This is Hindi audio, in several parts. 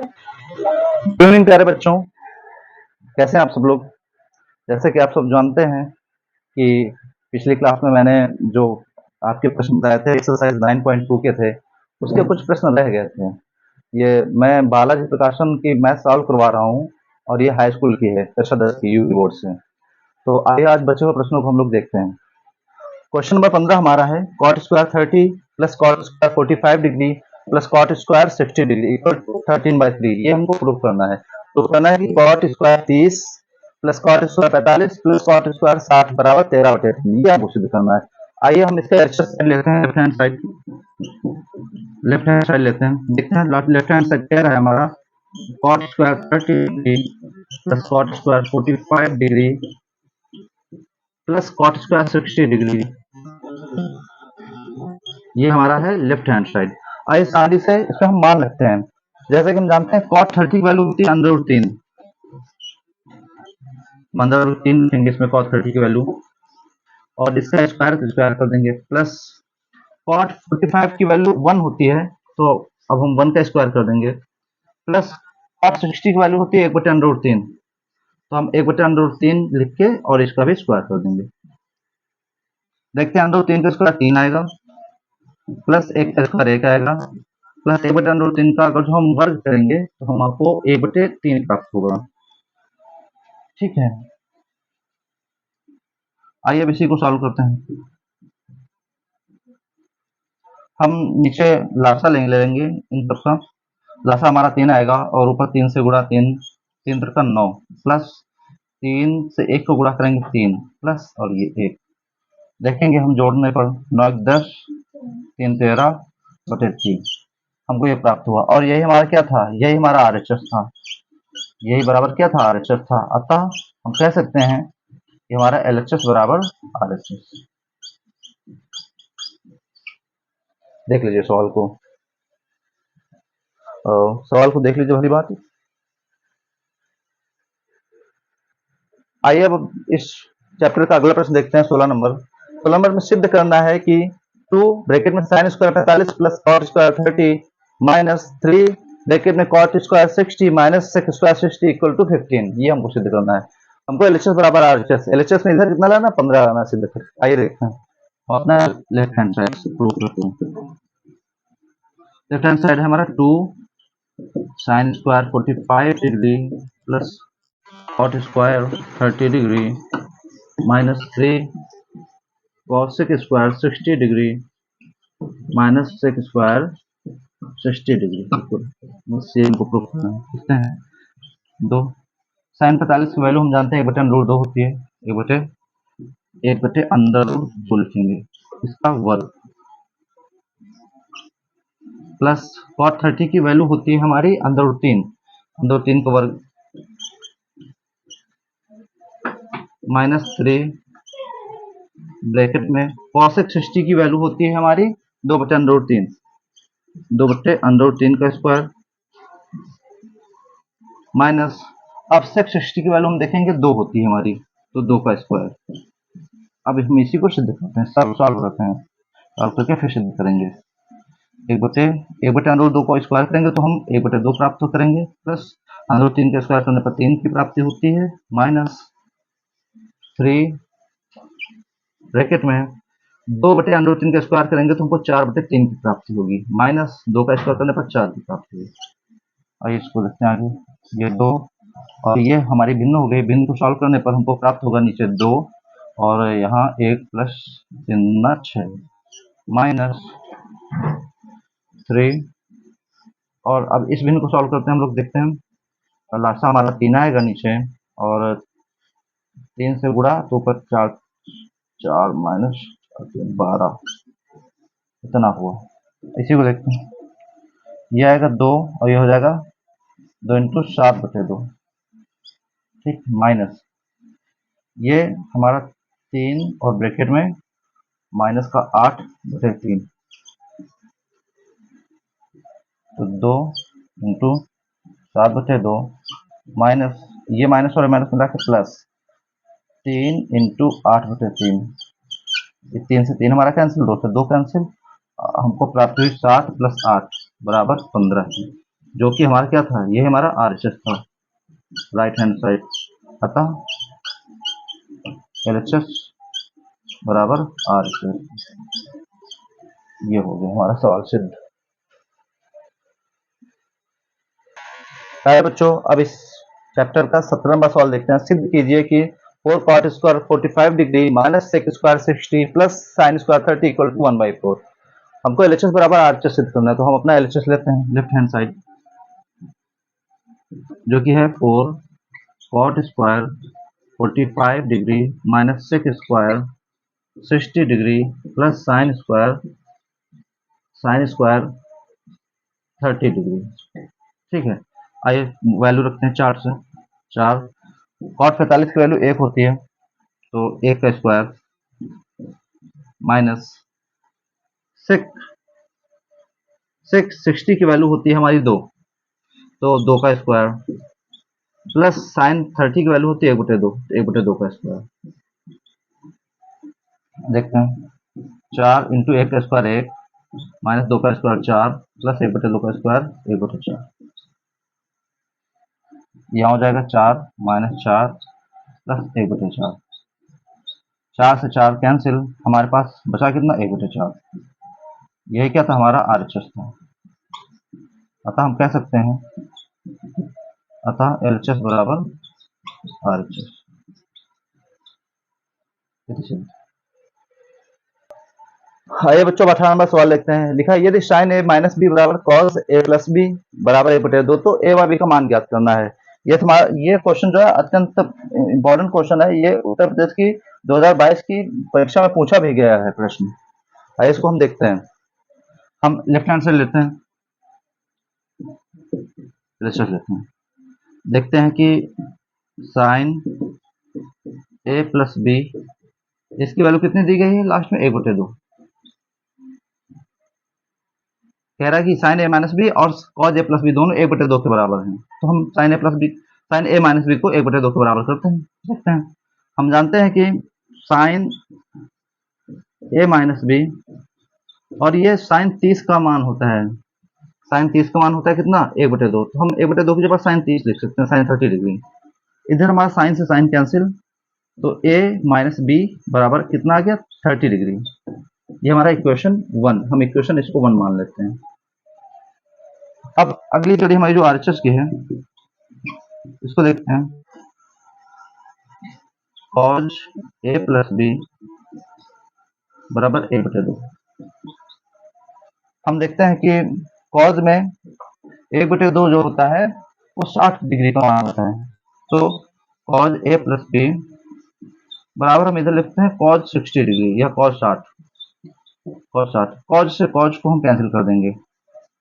गुड इवनिंग प्यारे बच्चों, कैसे हैं आप सब लोग। जैसे कि आप सब जानते हैं कि पिछली क्लास में मैंने जो आपके प्रश्न बताए थे एक्सरसाइज 9.2 के थे, उसके कुछ प्रश्न रह गए थे। ये मैं बालाजी प्रकाशन की मैथ सॉल्व करवा रहा हूँ और ये हाई स्कूल की है, कक्षा 10 की यूपी बोर्ड से। तो आइए आज बचे हुए प्रश्नों को हम लोग देखते हैं। क्वेश्चन नंबर 15 हमारा है cot square 30 plus cot square 45 degree plus cot square 60 degree equal to 13/3। ये हमको प्रूव करना है। प्रूव करना है कि cot square 30 plus cot square 45 plus cot square 60 बराबर 13/3। ये हमको सिद्ध करना है। आइए हम इसका एक्स्ट्रा साइड लेते हैं, लेफ्ट हैंड साइड लेते हैं, देखते हैं लेफ्ट हैंड साइड क्या है हमारा। Cot square 30 degree plus cot square 45 degree plus cot square 60 degree, ये हमारा है लेफ्ट हैंड साइड। आइए आगे से इसमें हम मान रखते हैं। जैसे कि हम जानते हैं cot 30 की वैल्यू होती है √3, √3 लिखेंगे इसमें cot 30 की वैल्यू, और इसका स्क्वायर कर देंगे, प्लस cot 45 की वैल्यू 1 होती है, तो अब हम 1 का स्क्वायर कर देंगे, प्लस cot 60 की वैल्यू होती है 1/√3, तो हम 1/√3 लिख के और इसका भी स्क्वायर कर देंगे। देखते हैं √3 का स्क्वायर 3 आएगा, प्लस 1 का स्क्वायर 1 आएगा, प्लस 1/√3 का अगर जो हम वर्ग करेंगे तो हम आपको 1/3 प्राप्त होगा। ठीक है, आइए अब इसी को सॉल्व करते हैं। हम नीचे लासा ले लेंगे इन सबका। लासा हमारा 3 आएगा और ऊपर 3 से गुणा 3, 3 3 9, प्लस 3 से 1 को गुणा करेंगे 3, प्लस और ये 1 देखेंगे हम जोड़ने पर 9 10 3 13/3 हमको ये प्राप्त हुआ। और यही हमारा क्या था, यही हमारा RHS था, यही बराबर क्या था, RHS था। अतः हम कह सकते हैं कि हमारा LHS बराबर RHS। देख लीजिए सवाल को, देख लीजिए भली बात। आइए अब इस चैप्टर का अगला प्रश्न देखते हैं। 16 नंबर में सिद्ध करना है कि 2 ब्रैकेट में sine square 45 plus cot square 30 minus 3 bracket में cot square 60 minus sec square 60 equal to 15। ये हमको सिद्ध करना है। हमको LHS बराबर RHS, LHS में इधर कितना लाना, 15 लाना सिद्ध कर। आइए देखते हैं, अपना लेफ्ट हैंड साइड से प्रूव करते हैं। लेफ्ट हैंड साइड है हमारा 2 sine square 45 degree plus cot square 30 degree minus 3 cosec square 60 degree minus sec square 60 degree. Same को प्रूव करते हैं। 2 साइन 45 की वैल्यू हम जानते हैं 1/√2 होती है, 1/√2 लिखेंगे, इसका वर्ग, प्लस कॉट 30 की वैल्यू होती है हमारी √3 का वर्ग, माइनस 3 ब्रैकेट में कॉसेक 60 की वैल्यू होती है हमारी 2/√3, 2/√3 का स्क्वायर, माइनस अब सेक 60 की वैल्यू हम देखेंगे 2 होती है हमारी, तो 2 का स्क्वायर। अब हम इसी को सिद्ध करते हैं, सब सॉल्व करते हैं, सॉल्व करके फिर सिद्ध करेंगे। 1/√2 को स्क्वायर करेंगे तो हम 1/2 प्राप्त करेंगे, प्लस √3 का स्क्वायर करने पर 3 की प्राप्ति होती है, माइनस 3 ब्रैकेट में 2/√3 का स्क्वायर करेंगे तो हमको 4/3 की प्राप्ति होगी, माइनस 2 का स्क्वायर करने पर 4 की प्राप्ति होगी। आइए इसको देखते हैं आगे, ये 2 और ये हमारी भिन्न हो गई। भिन्न को सॉल्व करने पर हमको प्राप्त होगा नीचे 2 और यहाँ 1 प्लस 3 6 माइनस 3। और अब इस भिन्न को सॉल्व करते हैं हम लोग, देखते हैं। लासा हमारा 3 आएगा नीचे और 3 से गुणा तो ऊपर 4 माइनस 12 इतना हुआ। इसी को देखते हैं, ये आएगा 2 और ये हो जाएगा 2 × 7/2, ठीक, माइनस ये हमारा 3 और ब्रैकेट में माइनस का 8/3, तो 2 × 7/2 माइनस ये माइनस और माइनस मिला के प्लस 3 × 8/3, 3 से 3 हमारा कैंसिल, 2 से 2 कैंसिल, हमको प्राप्त हुई 7 + 8 = 15। जो कि हमारा क्या था, ये हमारा RHS था, राइट हैंड साइड। अतः LHS बराबर RHS। ये हो गया हमारा सवाल सिद्ध। है बच्चों, अब इस चैप्टर का 17 नंबर सवाल देखते हैं। सिद्ध कीजिए कि 4 cot square 45 degree minus sec square 60 plus sine square 30 equal to 1/4। हमको LHS बराबर RHS सिद्ध करना है, तो हम अपना LHS लेते हैं लेफ्ट हैंड साइड, जो कि है 4 cot square 45 degree minus sec square 60 degree plus sine square 30 degree. ठीक है, आइए वैल्यू रखते हैं 4 से। 4 cot 45 की वैल्यू 1 होती है, तो 1 का स्क्वायर माइनस सेक 60 की वैल्यू होती है हमारी 2, तो 2 का स्क्वायर प्लस साइन 30 की वैल्यू होती है 1/2, 1/2 का स्क्वायर। देखते हैं, 4 इंटू 1 का स्क्वायर 1 माइनस 2 का स्क्वायर 4 प्लस 1/2 का स्क्वायर 1/4। यहाँ हो जाएगा 4 माइनस 4 प्लस 1/4। 4 से 4 कैंसिल, हमारे पास बचा कितना, 1/4। यही क्या था, हमारा RHS था। अतः हम कह सकते हैं, अतः LHS बराबर RHS। आइए बच्चों 18 नंबर सवाल देखते हैं। लिखा है यदि साइन ए माइनस बी बराबर कॉस ए प्लस बी बराबर 1/2, तो ए व बी का मान ज्ञात करना है। ये क्वेश्चन जो है अत्यंत इंपॉर्टेंट क्वेश्चन है। ये उत्तर प्रदेश की 2022 की परीक्षा में पूछा भी गया है प्रश्न। आइए इसको हम देखते हैं। हम लेफ्ट हैंड से लेते हैं, देखते हैं कि साइन ए प्लस बी, इसकी वैल्यू कितनी दी गई है लास्ट में, 1/2। कह रहा है कि साइन ए माइनस बी और कॉज ए प्लस बी दोनों 1/2 के बराबर हैं, तो हम साइन ए माइनस बी को 1/2 के बराबर करते हैं। देखते हैं, हम जानते हैं कि साइन ए माइनस बी और ये साइन 30 का मान होता है, साइन 30 का मान होता है कितना, 1/2। तो हम 1/2 की जगह साइन 30 लिख सकते हैं, साइन 30 डिग्री। इधर हमारा साइन से साइन कैंसिल, तो ए माइनस बी बराबर कितना आ गया, 30 डिग्री। ये हमारा इक्वेशन 1, हम इक्वेशन इसको 1 मान लेते हैं। अब अगली कड़ी हमारी जो RHS की है, इसको देखते हैं। cos a प्लस बी बराबर 1/2। हम देखते हैं कि cos में 1/2 जो होता है वो 60 डिग्री का मान होता है, तो cos a प्लस बी बराबर हम इधर लिखते हैं cos 60 डिग्री या cos 60। cos से cos को हम कैंसिल कर देंगे।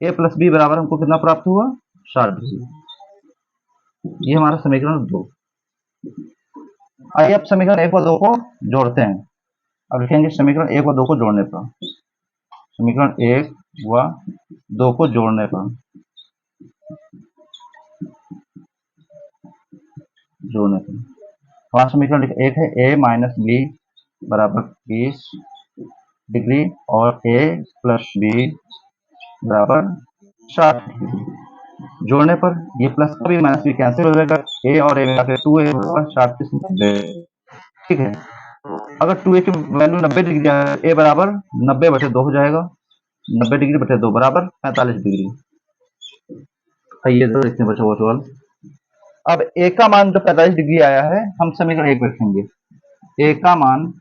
a प्लस बी बराबर हमको कितना प्राप्त हुआ, 60 डिग्री। ये हमारा समीकरण 2। आइए अब समीकरण 1 और 2 को जोड़ते हैं। अब लिखेंगे समीकरण 1 और 2 को जोड़ने पर, समीकरण 1 व 2 को जोड़ने पर, हमारा समीकरण 1 है a माइनस बी बराबर 20 डिग्री और a प्लस बी बराबर 60 डिग्री। जोड़ने पर ये प्लस का भी माइनस भी कैंसिल हो जाएगा, a और a मिलाकर 2a बराबर 60। ठीक है, अगर 2a की वैल्यू 90 डिग्री है, a बराबर 90/2 हो जाएगा, 90 डिग्री बटे 2 बराबर 45 डिग्री। आइए देखते हैं बच्चों वो सवाल। अब a का मान जो 45 डिग्री आया है, हम समीकरण 1 में रखेंगे। a का मान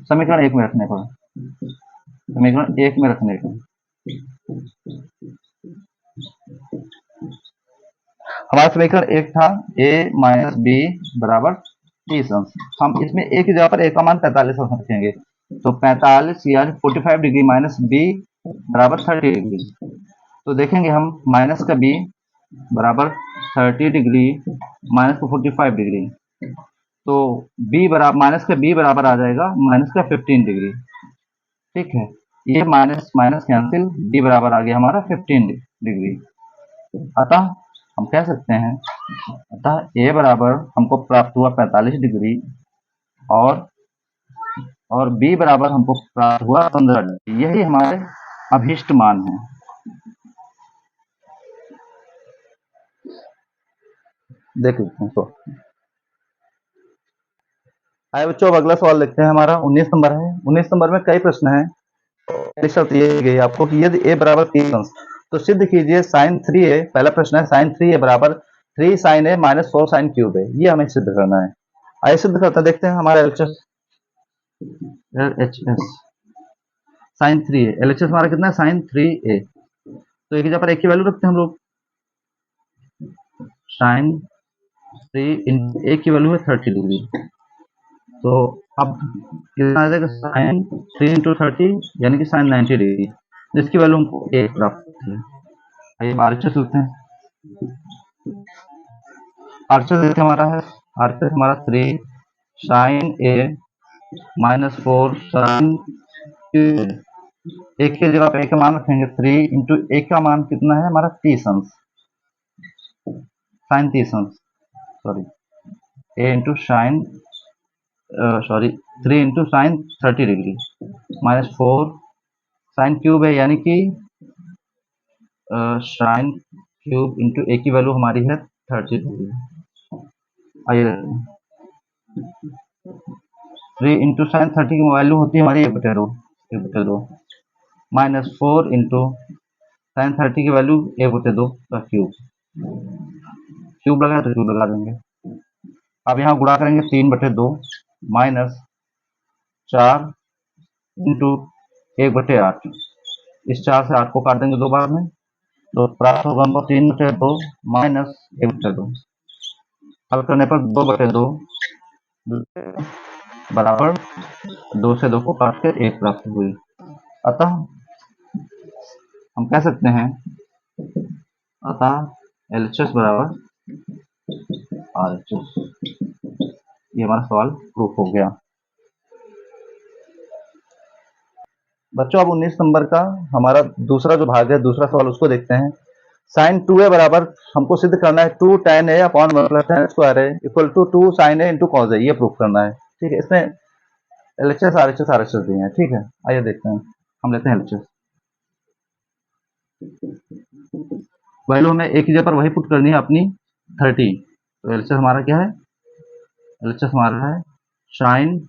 समीकरण 1 में रखने पर, समीकरण 1 में रखने पर हमारा समीकरण 1 था a माइनस बी बराबर 30 अंश। हम इसमें a की जगह पर a का मान 45 अंश रखेंगे, तो 45 यानी 45 डिग्री माइनस b बराबर 30 डिग्री। तो देखेंगे हम माइनस का b बराबर 30 डिग्री माइनस का 45 डिग्री, तो b बराबर माइनस का b बराबर आ जाएगा माइनस का 15 डिग्री। ठीक है, ये माइनस माइनस कैंसिल, b बराबर आ गया हमारा 15 डिग्री। अतः हम कह सकते हैं, अतः a बराबर हमको प्राप्त हुआ 45 डिग्री और b बराबर हमको प्राप्त हुआ 15 डिग्री। यही हमारे अभीष्ट मान है। देख लेते हैं। तो आइए बच्चों, अब अगला सवाल देखते हैं। हमारा 19 नंबर है। 19 नंबर में कई प्रश्न हैं। पहली शर्त ये दी गई आपको कि यदि a बराबर 3 अंश, तो सिद्ध कीजिए साइन 3a। पहला प्रश्न है साइन 3a बराबर 3 sine a minus 4 sine cube है। ये हमें सिद्ध करना है। आइए सिद्ध करते हैं। देखते हैं हमारा LHS साइन 3a, LHS हमारा कितना है साइन 3a। तो एक ही जगह पर एक की वैल्यू रखते हैं हम लोग। साइन 3 इन a की वैल्यू है 30 डिग्री। तो अब कितना आ जाएगा साइन 3 इंटू 30 यानी कि साइन 90 डिग्री, जिसकी वैल्यू हमको a प्राप्त होती है। आइए RHS लेते हैं। RHS देखते हमारा है, RHS हमारा 3 साइन a माइनस 4 साइन एक की जगह पे a का मान रखेंगे 3 इंटू a का मान कितना है हमारा 30 अंश, साइन 30 अंश, sorry a into sine sorry 3 into sine 30 degree minus 4 sine cube है यानी कि साइन क्यूब इंटू ए की वैल्यू हमारी है 30 डिग्री। आइए 3 इंटू साइन 30 की वैल्यू होती है हमारी 1/2 माइनस 4 इंटू साइन 30 की वैल्यू 1/2 का क्यूब लगाए तो क्यूब लगा देंगे। अब यहाँ गुणा करेंगे 3/2 माइनस 4 इंटू 1/8। इस 4 से 8 को काट देंगे 2 बार में, तो प्राप्त होगा हमको 3/2 माइनस 1/2। हल करने पर 2/2 बराबर 2 से 2 को काट कर 1 प्राप्त हुई। अतः हम कह सकते हैं LHS बराबर RHS। ये हमारा सवाल प्रूफ हो गया। बच्चों अब 19 नंबर का हमारा दूसरा जो भाग है, दूसरा सवाल उसको देखते हैं। साइन 2a बराबर हमको सिद्ध करना है 2 tan a upon 1 plus tan square है equal to 2 sin a into cos a। ये प्रूफ करना है। ठीक है, इसमें LHS RHS दिए हैं। ठीक है, आइए देखते हैं। हम लेते हैं LHS। वैल्यू हमें एक ही जगह पर वही पुट करनी है अपनी 30। तो LHS हमारा क्या है, LHS हमारा है साइन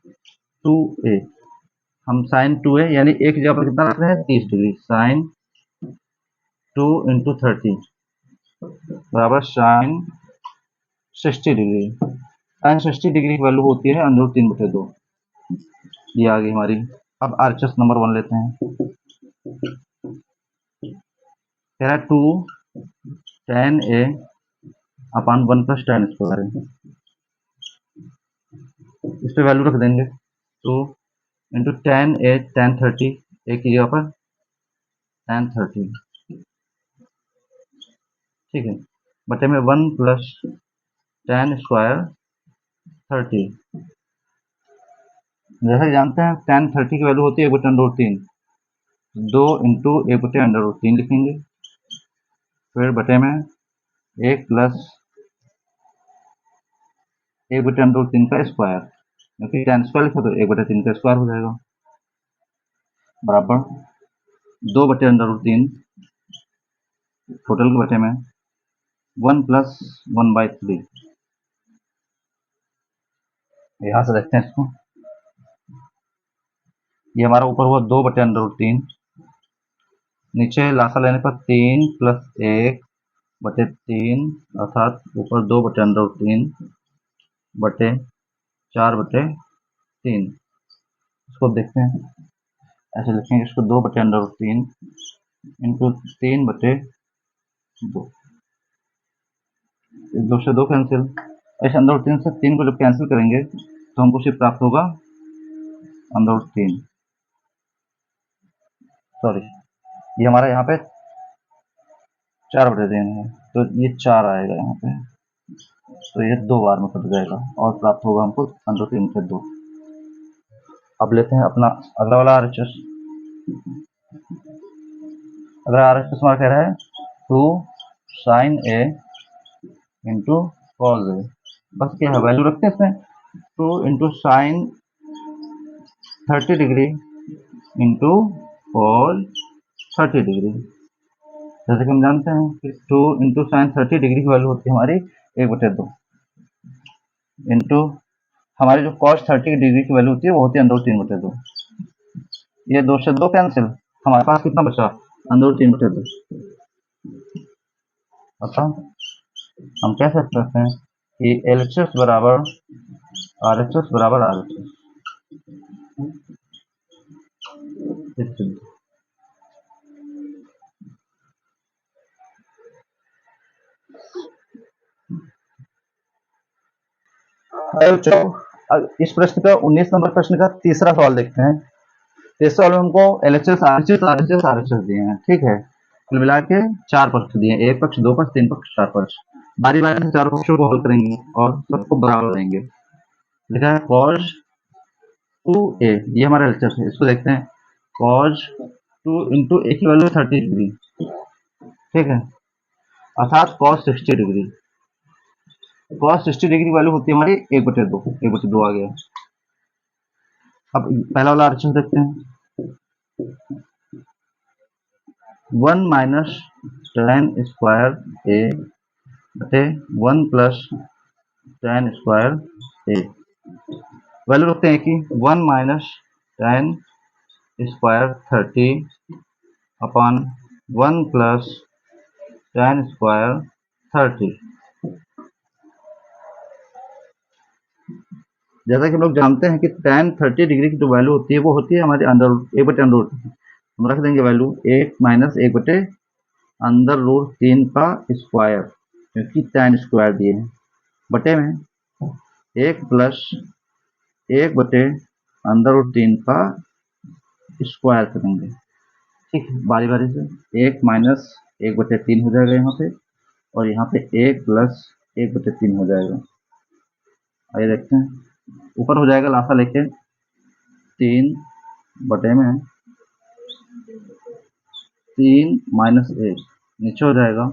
2a। हम साइन 2a यानी एक जगह पर कितना रख रहे हैं 30 डिग्री, साइन 2 इंटू 30 बराबर साइन 60 डिग्री। साइन 60 डिग्री की वैल्यू होती है √3/2। ये आ गई हमारी। अब RHS नंबर 1 लेते हैं। कह रहा है 2 tan a upon 1 plus tan square है। इस पे वैल्यू रख देंगे 2 इंटू tan a tan 30 एक की जगह पर tan 30, ठीक है, बटे में 1 प्लस tan स्क्वायर 30। जैसे जानते हैं tan 30 की वैल्यू होती है 1/√3, 2 इंटू 1/√3 लिखेंगे, फिर बटे में 1 प्लस 1/√3 का स्क्वायर, क्योंकि tan स्क्वायर लिखा तो 1/3 का स्क्वायर हो जाएगा, बराबर 2/√3 टोटल के बटे में 1 प्लस 1/3। यहां से देखते हैं इसको। ये हमारा ऊपर हुआ 2/√3, नीचे लासा लेने पर 3 प्लस 1/3 अर्थात ऊपर 2/√3 बटे 4/3। इसको देखते हैं, ऐसे लिखेंगे इसको 2/√3 इंटू 3/2। 2 से 2 कैंसिल, ऐसे √3 से 3 को जब कैंसिल करेंगे तो हमको सिर्फ प्राप्त होगा √3, सॉरी ये हमारा यहाँ पे 4/3 है तो ये 4 आएगा यहाँ पे, तो ये 2 बार में कट जाएगा और प्राप्त होगा हमको √3/2। अब लेते हैं अपना अगला वाला RHS। अगला RHS हमारा कह रहा है 2 sin a into cos a। बस क्या है, वैल्यू रखते हैं इसमें 2 into sine 30 degree into cos 30 degree. जैसे कि हम जानते हैं कि 2 इंटू साइन 30 डिग्री की वैल्यू होती है हमारी 1/2 इंटू हमारी जो cos 30 डिग्री की वैल्यू होती है वो होती है √3/2। ये 2 से 2 कैंसिल, हमारे पास कितना बचा √3/2। अतः हम कह सकते हैं कि LHS बराबर RHS बराबर RHS। इस प्रश्न का 19 नंबर प्रश्न का तीसरा सवाल देखते हैं। तीसरे सवाल में हमको LHS RHS RHS RHS दिए हैं, ठीक है। कुल मिला के 4 पक्ष दिए हैं, 1 पक्ष, 2 पक्ष, 3 पक्ष, 4 पक्ष। बारी बारी से 4 पक्षों को हल करेंगे और सबको बराबर देंगे। लिखा है cos 2a, ये हमारा LHS है। इसको देखते हैं, cos 2 इंटू a की वैल्यू 30 डिग्री, ठीक है, अर्थात cos 60 degree. cos 60 degree value होती है हमारी 1/2, 1/2 आ गया। अब पहला वाला RHS देखते हैं, 1 माइनस tan स्क्वायर a बटे 1 plus tan square a। Value रखते हैं कि 1 minus tan square 30 upon 1 plus tan square 30। जैसा कि हम लोग जानते हैं कि tan 30 डिग्री की जो वैल्यू होती है वो होती है हमारी अंडर 1/√। हम रख देंगे वैल्यू 1 माइनस 1/√3 का स्क्वायर, क्योंकि tan स्क्वायर दिए हैं, बटे में 1 प्लस 1/√3 का स्क्वायर करेंगे, ठीक है, बारी बारी से। 1 माइनस 1/3 हो जाएगा यहाँ पे, और यहाँ पे 1 प्लस 1/3 हो जाएगा। आइए देखते हैं, ऊपर हो जाएगा लासा लेके 3 बटे में 3 माइनस 1, नीचे हो जाएगा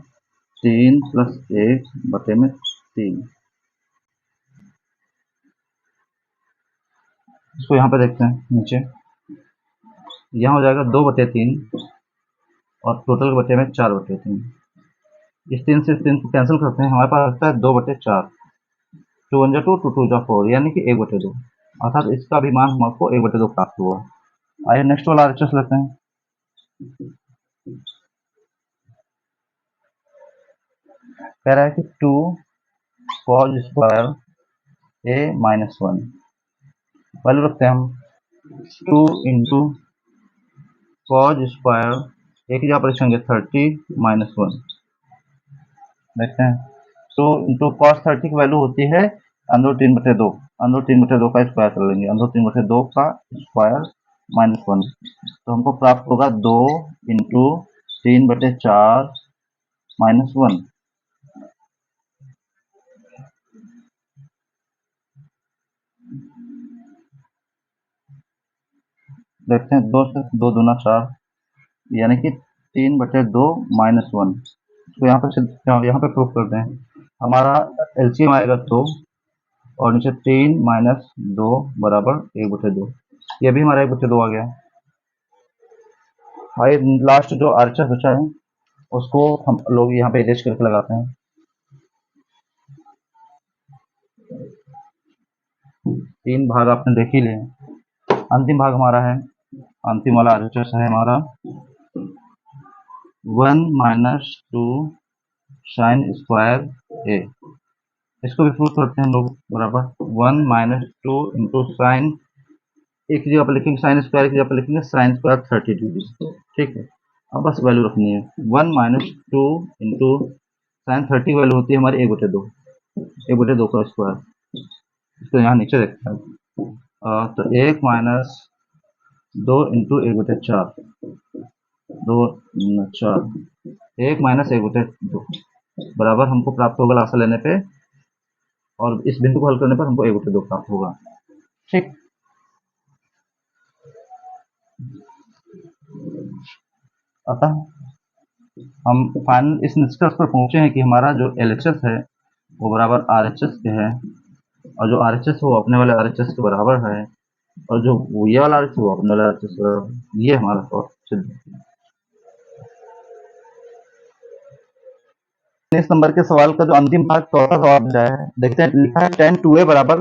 3 प्लस 1 बटे में 3। इसको यहाँ पे देखते हैं, नीचे यहाँ हो जाएगा 2/3 और टोटल बटे में 4/3। इस 3 से इस 3 को कैंसिल करते हैं, हमारे पास रहता है 2/4। 2 1 2, 2 2 4, यानी कि 1/2, अर्थात इसका भी मान हमको 1/2 प्राप्त हुआ। आइए नेक्स्ट वाला RHS लेते हैं। कह रहा है कि 2 cos square a minus 1। Value रखते हैं हम 2 इंटू cos स्क्वायर a की जगह पर लिखेंगे 30 माइनस 1। देखते हैं, 2 इंटू cos 30 की वैल्यू होती है √3/2। √3/2 का स्क्वायर कर लेंगे, √3/2 का स्क्वायर माइनस 1, तो हमको प्राप्त होगा 2 इंटू 3/4 माइनस 1। देखते हैं, 2 से 2 दूना 4, यानी कि 3/2 माइनस 1। तो यहाँ पे प्रूफ करते हैं, हमारा LCM आएगा 2 और नीचे 3 माइनस 2 बराबर 1/2। ये भी हमारा 1/2 आ गया। भाई लास्ट जो RHS बचा है उसको हम लोग यहाँ पे इरेज करके लगाते हैं। 3 भाग आपने देख ही लिए, अंतिम भाग हमारा है, अंतिम वाला RHS है हमारा 1 माइनस 2 साइन स्क्वायर a। इसको भी प्रूफ करते हैं लोग, बराबर 1 माइनस 2 इंटू साइन, एक की जगह पर लिखेंगे साइन स्क्वायर की जगह पर लिखेंगे साइन स्क्वायर 30 डिग्री, ठीक है। अब बस वैल्यू रखनी है, 1 माइनस 2 इंटू साइन 30 वैल्यू होती है हमारी 1/2, 1/2 का स्क्वायर। इसको यहाँ नीचे देखते हैं, तो 1 माइनस 2 इंटू 1/4, 2 4, 1 माइनस 1/2 बराबर हमको प्राप्त होगा लासा लेने पे, और इस बिंदु को हल करने पर हमको 1/2 प्राप्त होगा, ठीक। अतः हम फाइनल इस निष्कर्ष पर पहुंचे हैं कि हमारा जो LHS है वो बराबर RHS के है, और जो RHS है वो अपने वाले RHS के बराबर है, और जो ये वाला RHS वो अपने वाले RHS के बराबर है। ये हमारा सिद्ध 19 नंबर के सवाल का जो अंतिम भाग चौथा सवाल बचा है, देखते हैं लिखा है tan 2a बराबर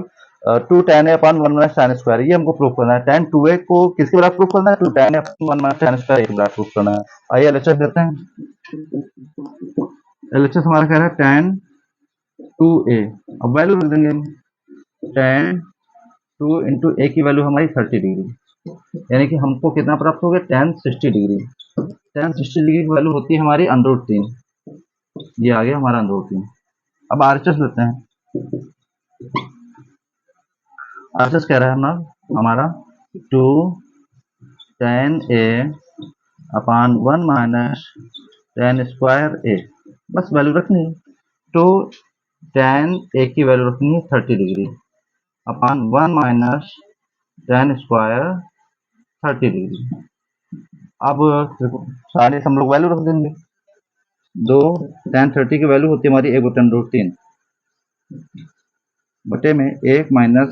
2 tan a upon 1 minus tan square. ये हमको प्रूफ करना है। tan 2a को किसके बराबर प्रूफ करना है? 2 tan a upon 1 minus tan square के बराबर प्रूफ करना है। आइए एलएचएस देते हैं। एलएचएस हमारा कह रहा है tan 2a, अब वैल्यू रख देंगे हम। tan 2 इंटू a की वैल्यू हमारी 30 डिग्री, यानी कि हमको कितना प्राप्त हो गया? tan 60 degree. tan 60 डिग्री की वैल्यू होती है हमारी √3। ये आ गया हमारा √3। अब आरएचएस लेते हैं। आरएचएस कह रहा है हमारा 2 tan a upon 1 minus tan square a, बस वैल्यू रखनी है। तो tan a की वैल्यू रखनी है 30 degree upon 1 minus tan square 30 degree. अब सारे हम लोग वैल्यू रख देंगे। 2 tan 30 की वैल्यू होती है हमारी 1/√3 बटे में 1 माइनस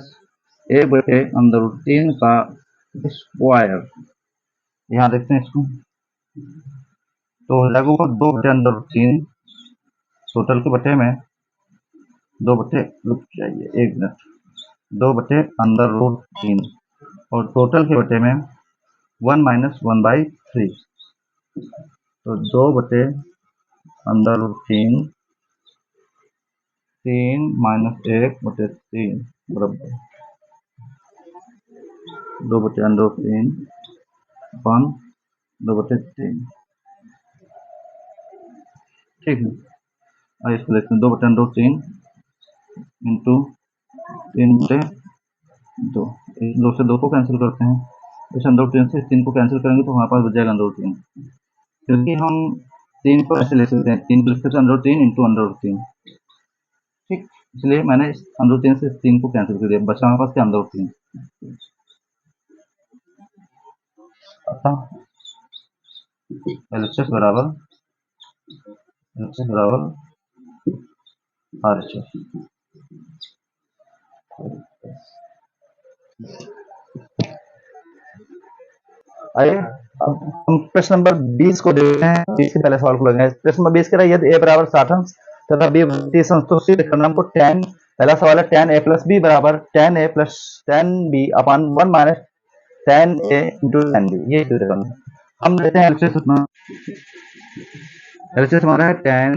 1/√3 का स्क्वायर। यहाँ देखते हैं इसको, तो लगभग 2/√3 टोटल के बटे में 2 बटे, रुक जाइए 1 मिनट, 2/√3 और टोटल के बटे में 1 माइनस 1/3, तो 2/√3 3 माइनस 1/3 बराबर 2/√3 अपन 2/3। ठीक है, आइए इसको देखते हैं। 2/√3 इंटू 3/2, 2 से 2 को कैंसिल करते हैं। इस √3 से 3 को कैंसिल करेंगे तो हमारे पास बच जाएगा √3, क्योंकि हम 3 को ऐसे ले सकते हैं, 3 को लिख सकते हैं √3 इंटू √3। ठीक, इसलिए मैंने इस √3 से 3 को कैंसिल कर दिया, बचा हमारे पास क्या? √3। अतः एलएचएस बराबर आरएचएस। आइए अब हम प्रश्न नंबर 20 को देखते हैं। 20 के पहले सवाल को लगाएंगे। प्रश्न नंबर 20 कह रहा है यदि a बराबर 60 अंश तथा b 30 अंश तो सिद्ध करना। हमको tan, पहला सवाल है tan a प्लस b बराबर tan a plus tan b upon 1 minus tan a into tan b, ये सिद्ध करना। हम लेते हैं एलएचएस अपना। एलएचएस हमारा है tan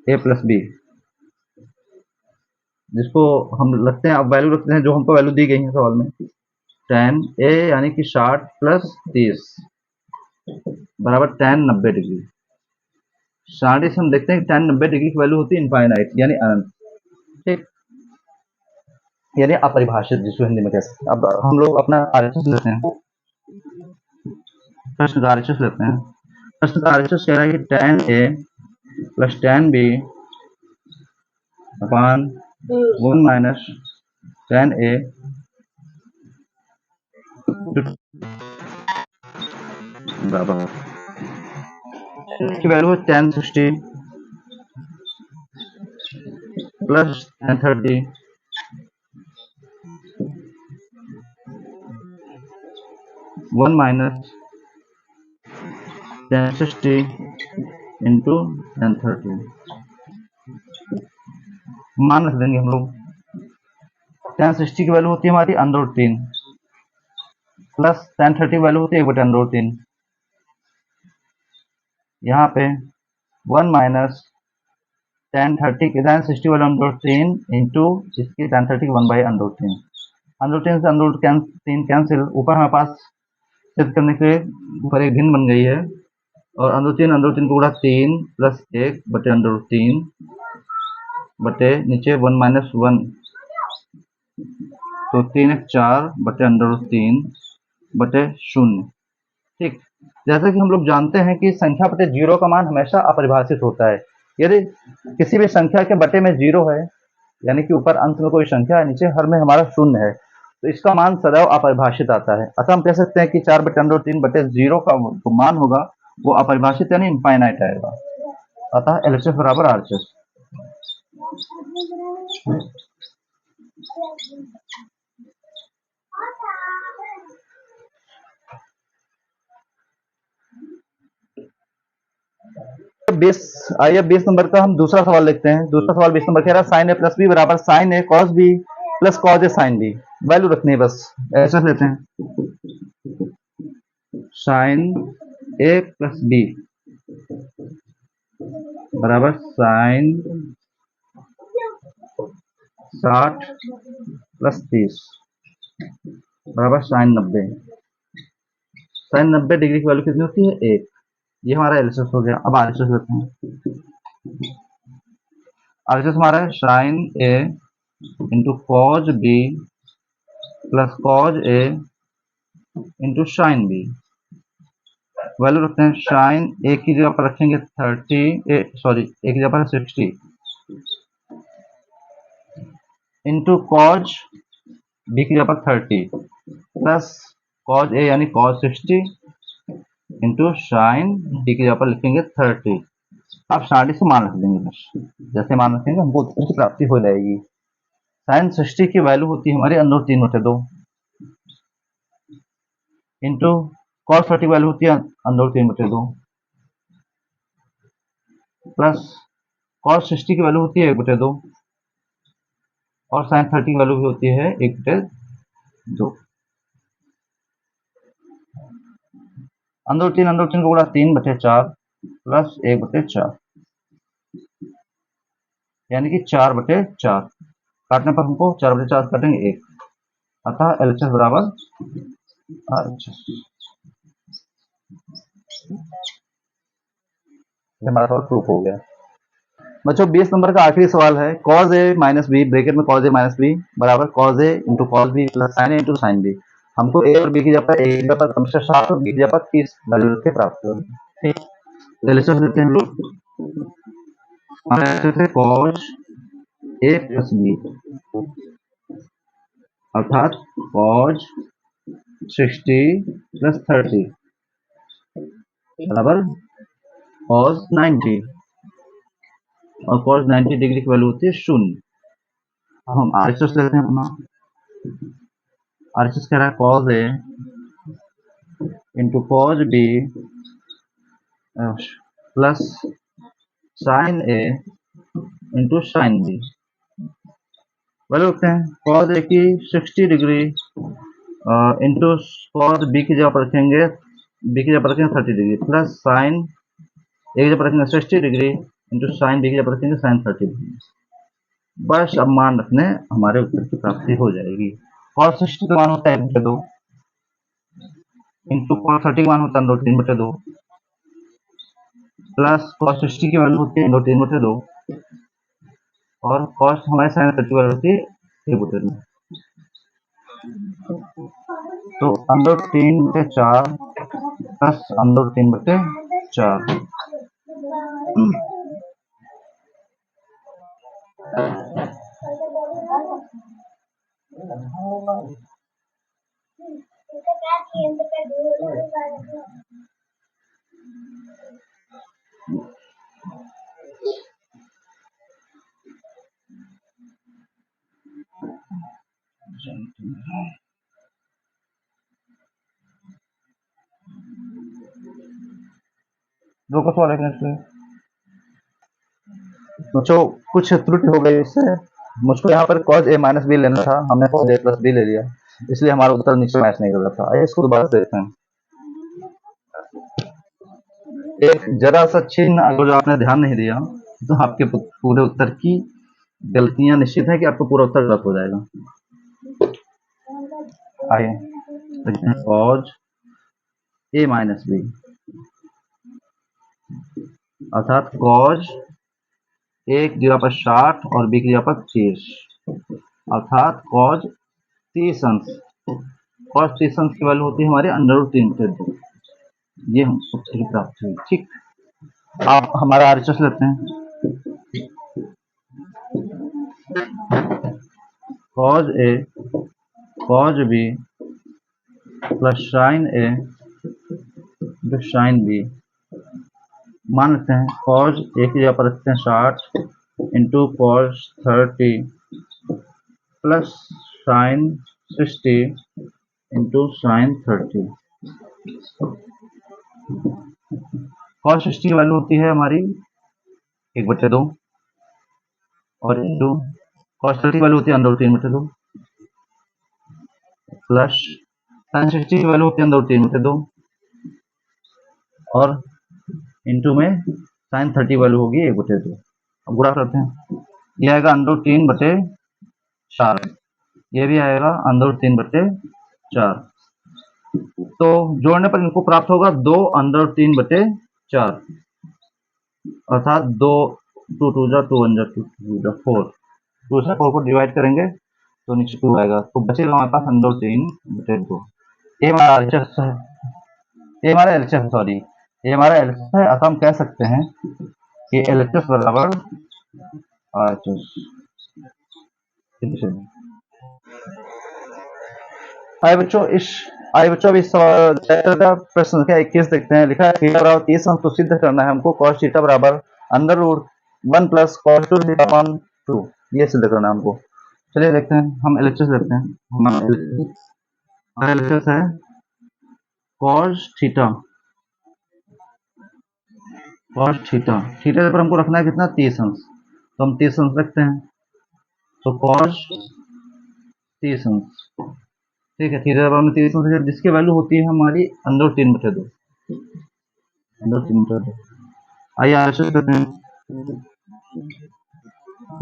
a प्लस b, जिसको हम लगते हैं, अब वैल्यू रखते हैं जो हमको वैल्यू दी गई है सवाल में। tan a यानी कि 60 प्लस 30 बराबर tan 90 डिग्री। 60 से हम देखते हैं कि tan 90 डिग्री की वैल्यू होती है इनफाइनाइट, यानी अनंत। ठीक, यानी अपरिभाषित, जिसको हिंदी में कह सकते हैं। अब हम लोग अपना आरएचएस लेते हैं। प्रश्न का आरएचएस लेते हैं। प्रश्न का आरएचएस कह रहा है कि tan a plus tan b upon 1 minus tan a बराबर की वैल्यू है tan 60 plus tan 30 1 minus tan 60 into tan 30। मान रख देंगे हम लोग। tan 60 की वैल्यू होती है हमारी √3 प्लस tan 30 वैल्यू होती है 1/√3। यहाँ पे 1 माइनस tan 30 की tan 60 वाला √3 इंटू इसकी tan 30 1/√3। √3 से √3 कैंसिल, ऊपर हमारे पास सिद्ध करने के लिए ऊपर एक भिन्न बन गई है, और √3 को उड़ा 3 प्लस 1/√3 बटे नीचे 1 माइनस 1, तो 3 1 4 बटे √3 बटे 0। ठीक, जैसा कि हम लोग जानते हैं कि संख्या बटे 0 का मान हमेशा अपरिभाषित होता है। यदि किसी भी संख्या के बटे में 0 है, यानी कि ऊपर अंत में कोई संख्या है, नीचे हर में हमारा 0 है, तो इसका मान सदैव अपरिभाषित आता है। अतः हम कह सकते हैं कि 4/√3 बटे 0 का जो मान होगा वो अपरिभाषित यानी इनफाइनाइट आएगा। अतः एलएचएस बराबर आरएचएस। आइए 20 नंबर का हम दूसरा सवाल लिखते हैं। दूसरा सवाल 20 नंबर कह रहा है साइन ए प्लस बी बराबर sign A cos B plus cos A sign B. Value रखनी है बस, ऐसा लेते हैं साइन ए प्लस बी बराबर साइन 60 प्लस 30 बराबर साइन 90। साइन 90 डिग्री की वैल्यू कितनी होती है? 1। ये हमारा एलएचएस हो गया। अब आरएचएस लेते हैं। आरएचएस हमारा है sine A into cos B plus cos A into sine B. Value रखते हैं साइन ए की जगह पर रखेंगे 30 ए की जगह पर 60 इंटू कॉज बी की जगह पर 30 प्लस कॉज ए यानी कॉज 60 इंटू साइन डी की जगह पर लिखेंगे 30। आप 60 से मान रख देंगे, बस जैसे मान रखेंगे हमको उत्तर की प्राप्ति हो जाएगी। साइन 60 की वैल्यू होती है हमारी अंदर 3/2 इंटू कॉस 30 वैल्यू होती है अंदर 3/2 प्लस कॉस 60 की वैल्यू होती है 1/2 और साइन 30 की वैल्यू भी होती है 1/2। अंदर 3 को गुणा 3/4 प्लस 1/4 यानी कि 4/4। काटने पर हमको 4/4 काटेंगे 1, अतः एलएचएस बराबर आरएचएस। हमारा सवाल प्रूफ हो गया। बच्चों 20 नंबर का आखिरी सवाल है cos a minus B bracket में cos a माइनस बी बराबर cos a into cos B plus sine A into sine B. हमको a और b की जगह पर a की जगह पर क्रमशः 7 और b की जगह पर 30 वैल्यू रख के प्राप्त होगी। ठीक, एलएचएस लेते हैं लोग। हमारा एलएचएस है cos a प्लस बी अर्थात cos 60 प्लस 30 बराबर cos 90 और cos 90 डिग्री की वैल्यू होती है 0। अब हम आरएचएस लेते हैं अपना। आरएचएस कह रहा है cos a into cos b plus sign a into sine b। Value रखते हैं cos a की 60 डिग्री इंटू cos b की जगह पर रखेंगे 30 डिग्री प्लस साइन a की जगह पर रखेंगे 60 डिग्री इंटू साइन b की जगह पर रखेंगे साइन 30 डिग्री। बस अब मान रखने हमारे उत्तर की प्राप्ति हो जाएगी। cos 60 का मान होता है 1/2 इंटू cos 30 का मान होता है 3/2 प्लस cos 60 की वैल्यू होती है 3/2 और cos हमारे साइन 30 की वैल्यू होती है 1/2। तो अंदर 3/4 प्लस अंदर 3/4। दो का सवाल है इसलिए बच्चों कुछ त्रुटि हो गई इससे। मुझको यहाँ पर cos a माइनस बी लेना था, हमने cos a प्लस बी ले लिया, इसलिए हमारा उत्तर नीचे मैच नहीं कर रहा था। आइए इसको दोबारा से देखते हैं। एक जरा सा चिन्ह अगर आपने ध्यान नहीं दिया तो आपके पूरे उत्तर की गलतियां निश्चित है कि आपका पूरा उत्तर गलत हो जाएगा। आइए देखते हैं cos a माइनस बी अर्थात cos a की जगह पर 60 और b की जगह पर 30 अर्थात cos 30 अंश। cos 30 अंश की वैल्यू होती है हमारे √3/2। ये हम उत्तर की प्राप्ति हुई। ठीक, आप हमारा आरएचएस लेते हैं। cos a cos b plus sign a जो साइन b। मान लेते हैं cos a की जगह पर रखते हैं 60 into cos 30 plus sign 60 into sine 30। cos 60 की वैल्यू होती है हमारी 1/2 और इंटू cos 30 वैल्यू होती है अंडर रूट 3/2 प्लस sin 60 की वैल्यू होती है अंडर रूट 3/2 और इंटू में sin 30 वैल्यू होगी 1/2। अब गुणा करते हैं, ये आएगा अंडर रूट 3/4, ये भी आएगा अंडर रूट 3/4। तो जोड़ने पर इनको प्राप्त होगा 2 अंडर रूट 3/4 अर्थात 2 2 2 जा 2 1 जा 2 2 जा 4, 2 से 4 को डिवाइड करेंगे तो नीचे 2 आएगा, तो बचेगा हमारे पास अंडर रूट 3/2। ये हमारा एलएचएस है, ये हमारा एलएचएस है, सॉरी ये हमारा एलएचएस है। अतः हम कह सकते हैं कि एलएचएस बराबर आरएचएस। आइए बच्चों इस चैप्टर का प्रश्न संख्या 21 देखते हैं। लिखा है थीटा बराबर 30 अंश तो सिद्ध करना है हमको cos थीटा बराबर under root 1 plus cos 2 theta upon 2, ये सिद्ध करना है हमको। चलिए देखते हैं, हम एलएचएस देखते हैं। हमारा एलएचएस है cos थीटा पर हमको रखना है कितना 30 अंश, तो हम 30 अंश रखते हैं, तो cos 30 अंश, ठीक है। थीटा बराबर 30 अंश जिसकी वैल्यू होती है हमारी अंडर रूट 3/2, अंडर रूट 3/2। आइए आरएचएस करते हैं,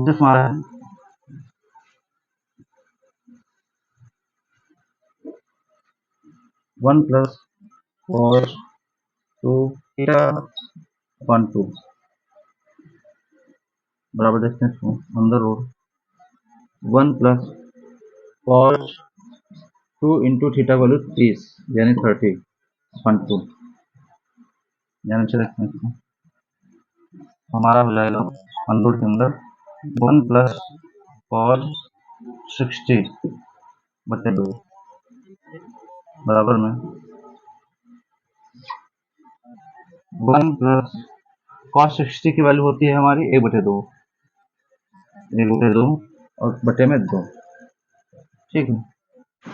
हमारा है 1 प्लस cos 2 थीटा अपॉन 2 बराबर देखते हैं under root 1 plus cos 2 into theta value 30 यानी 30 अपॉन 2, यानी देखते हैं हमारा हो जाएगा अंडर रूट के अंदर 1 प्लस cos 60/2 बराबर में 1 प्लस cos 60 की वैल्यू होती है हमारी 1/2 और बटे में 2, ठीक है।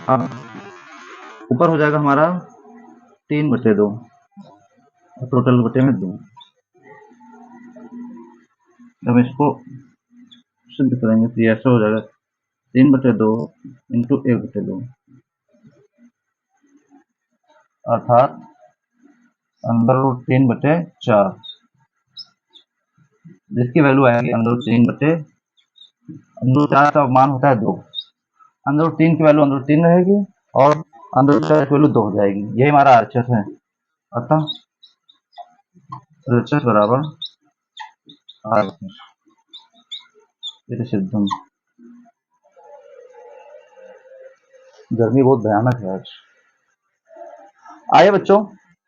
अब ऊपर हो जाएगा हमारा 3/2 टोटल बटे में 2। हम इसको सिद्ध करेंगे तो ऐसा हो जाएगा 3/2 इंटू 1/2 अर्थात अंडर रूट 3/4, जिसकी वैल्यू आएगी अंडर रूट 4 का मान होता है 2, अंडर रूट 3 की वैल्यू अंडर रूट 3 रहेगी और अंडर रूट 4 की वैल्यू 2 हो जाएगी। यही हमारा आरएचएस है। अतः आरएचएस बराबर आरएचएस, ये सिद्धम। गर्मी बहुत भयानक है आज। आइए बच्चों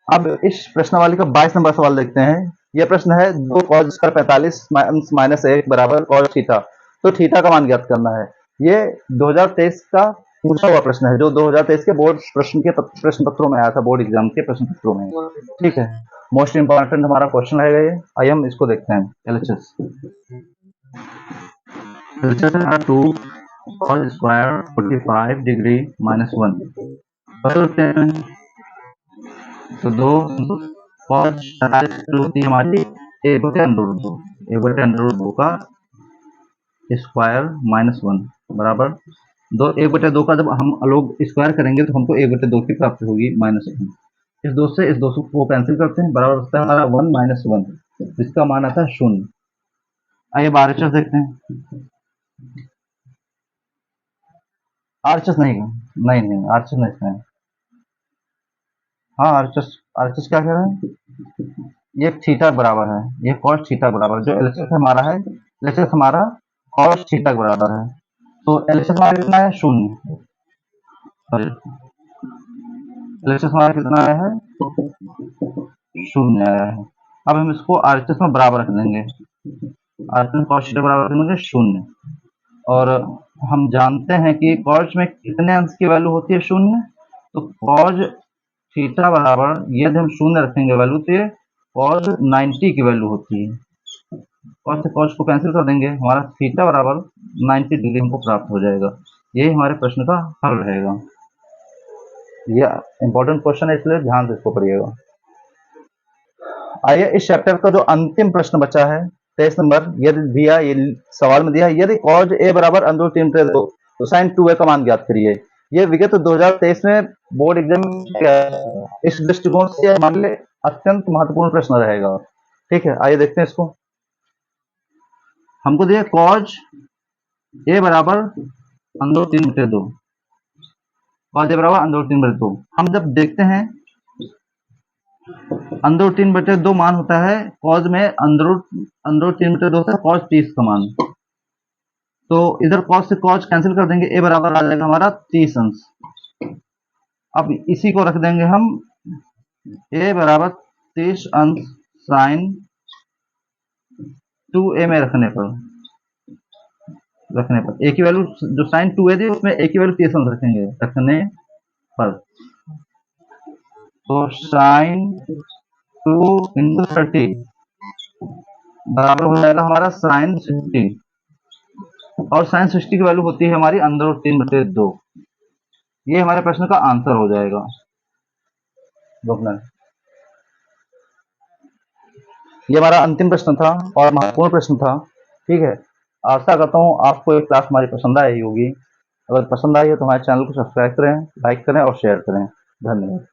अब इस प्रश्नावली का 22 नंबर सवाल देखते हैं। यह प्रश्न है 2 cos स्क्वायर 45 माइनस 1 बराबर cos थीटा, तो थीटा का मान ज्ञात करना है। ये 2023 का पूछा हुआ प्रश्न है, जो 2023 के बोर्ड प्रश्न पत्रों में आया था, बोर्ड एग्जाम के प्रश्न पत्रों में, ठीक है। मोस्ट इंपॉर्टेंट हमारा क्वेश्चन रहेगा ये। आइए हम इसको देखते हैं। LHS 2 cos square 45 degree minus 1 बदलते हैं, तो 2 cos 45 होती है हमारी 1/2 का स्क्वायर माइनस 1 बराबर 2। 1/2 का जब हम लोग स्क्वायर करेंगे तो हमको 1/2 की प्राप्ति होगी माइनस 1। इस 2 से इस 2 को कैंसिल करते हैं, बराबर होता है हमारा 1 माइनस 1, जिसका मान आता है 0। आइए आरएचएस देखते हैं। आरएचएस नहीं आरएचएस नहीं है। हाँ आरएचएस क्या कह रहा है, ये थीटा बराबर है, ये cos थीटा बराबर, जो एलएचएस हमारा है, एलएचएस हमारा cos थीटा बराबर है, तो एलएचएस हमारा कितना है 0, एलएचएस हमारा कितना आया है 0 आया है। अब हम इसको आरएचएस में बराबर रख देंगे, आरएचएस cos थीटा बराबर रख देंगे 0, और हम जानते हैं कि cos में कितने अंश की वैल्यू होती है 0, तो cos थीटा बराबर यदि हम 0 रखेंगे वैल्यू तो ये cos 90 की वैल्यू होती है, cos से cos को कैंसिल कर देंगे, हमारा थीटा बराबर 90 डिग्री हमको प्राप्त हो जाएगा। यही हमारे प्रश्न का हल रहेगा। यह इंपॉर्टेंट क्वेश्चन है, इसलिए ध्यान से इसको पढ़िएगा। आइए इस चैप्टर का जो अंतिम प्रश्न बचा है 23 नंबर, यदि दिया ये सवाल में दिया है, यदि cos a बराबर अंदर 3/2 तो sin 2a का मान ज्ञात करिए। ये विगत 2023 में बोर्ड एग्जाम में क्या है, इस दृष्टिकोण से हमारे लिए अत्यंत महत्वपूर्ण प्रश्न रहेगा। ठीक है, आइए देखते हैं इसको। हमको दिया cos a बराबर अंदर 3/2, cos a बराबर अंदर 3/2। हम जब देखते हैं अंदर 3/2 मान होता है cos में अंदर 3/2 होता है cos 30 का मान। तो इधर cos से cos कैंसिल कर देंगे, a बराबर आ जाएगा हमारा 30 अंश। अब इसी को रख देंगे हम a बराबर 30 अंश sin 2a में रखने पर a की वैल्यू जो sin 2a थी उसमें a की वैल्यू 30 अंश रखने पर, तो sin 2 into 30 बराबर हो जाएगा हमारा sin 60, और sin 60 की वैल्यू होती है हमारी अंदर 3/2। ये हमारे प्रश्न का आंसर हो जाएगा। ये हमारा अंतिम प्रश्न था और महत्वपूर्ण प्रश्न था। ठीक है, आशा करता हूँ आपको ये क्लास हमारी पसंद आई होगी। अगर पसंद आई है तो हमारे चैनल को सब्सक्राइब करें, लाइक करें और शेयर करें। धन्यवाद।